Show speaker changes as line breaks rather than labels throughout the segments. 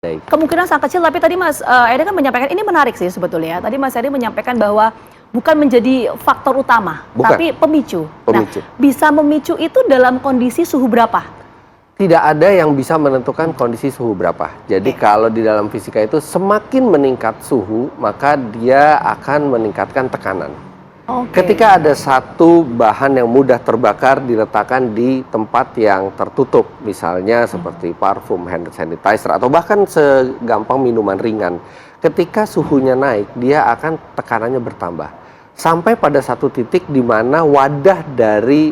Kemungkinan sangat kecil, tapi tadi Mas Eri kan menyampaikan, ini menarik sih sebetulnya. Tadi Mas Eri menyampaikan bahwa bukan menjadi faktor utama, tapi pemicu. Nah, bisa memicu itu dalam kondisi suhu berapa?
Tidak ada yang bisa menentukan kondisi suhu berapa. Jadi kalau di dalam fisika itu semakin meningkat suhu, maka dia akan meningkatkan tekanan. Ketika ada satu bahan yang mudah terbakar diletakkan di tempat yang tertutup, misalnya seperti parfum, hand sanitizer, atau bahkan segampang minuman ringan. Ketika suhunya naik, dia akan tekanannya bertambah. Sampai pada satu titik di mana wadah dari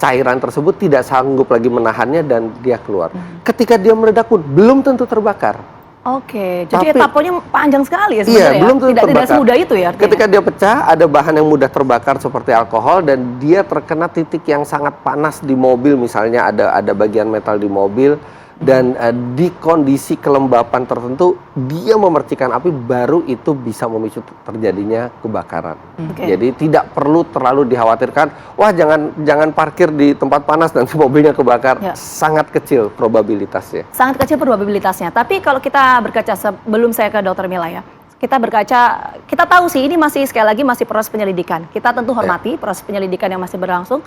cairan tersebut tidak sanggup lagi menahannya dan dia keluar. Ketika dia meledak pun belum tentu terbakar.
Jadi etapenya panjang sekali ya sebenarnya.
Iya, belum tentu terbakar.
Tidak semudah itu ya artinya.
Ketika dia pecah, ada bahan yang mudah terbakar seperti alkohol dan dia terkena titik yang sangat panas di mobil, misalnya ada bagian metal di mobil dan di kondisi kelembapan tertentu dia memercikan api, baru itu bisa memicu terjadinya kebakaran. Jadi tidak perlu terlalu dikhawatirkan, wah jangan parkir di tempat panas nanti mobilnya kebakar. Sangat kecil probabilitasnya.
Sangat kecil probabilitasnya. Tapi kalau kita berkaca, sebelum saya ke Dr. Mila ya, kita berkaca, kita tahu sih ini masih sekali lagi masih proses penyelidikan. Kita tentu hormati proses penyelidikan yang masih berlangsung.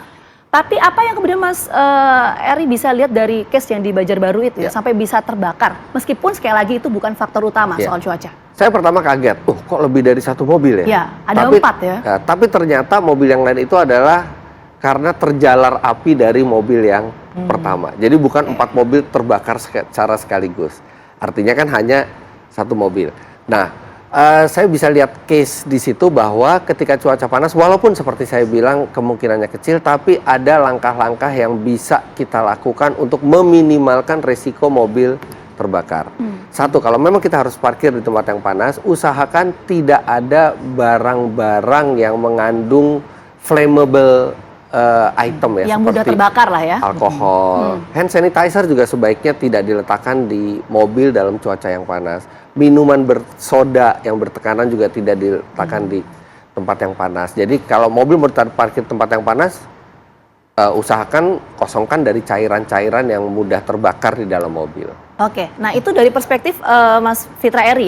Tapi apa yang kemudian Mas Eri bisa lihat dari case yang di Banjarbaru itu ya, sampai bisa terbakar, meskipun sekali lagi itu bukan faktor utama soal cuaca?
Saya pertama kaget, kok lebih dari satu mobil ya?
Ya, ada 4 ya.
Tapi ternyata mobil yang lain itu adalah karena terjalar api dari mobil yang pertama. Jadi bukan 4 mobil terbakar secara sekaligus. Artinya kan hanya satu mobil. Nah, saya bisa lihat case di situ bahwa ketika cuaca panas, walaupun seperti saya bilang kemungkinannya kecil, tapi ada langkah-langkah yang bisa kita lakukan untuk meminimalkan resiko mobil terbakar. Satu, kalau memang kita harus parkir di tempat yang panas, usahakan tidak ada barang-barang yang mengandung flammable item ya,
yang mudah terbakar lah ya.
Alkohol, hand sanitizer juga sebaiknya tidak diletakkan di mobil dalam cuaca yang panas. Minuman bersoda yang bertekanan juga tidak diletakkan di tempat yang panas. Jadi kalau mobil parkir tempat yang panas, usahakan kosongkan dari cairan-cairan yang mudah terbakar di dalam mobil.
Nah itu dari perspektif Mas Fitra Eri ya.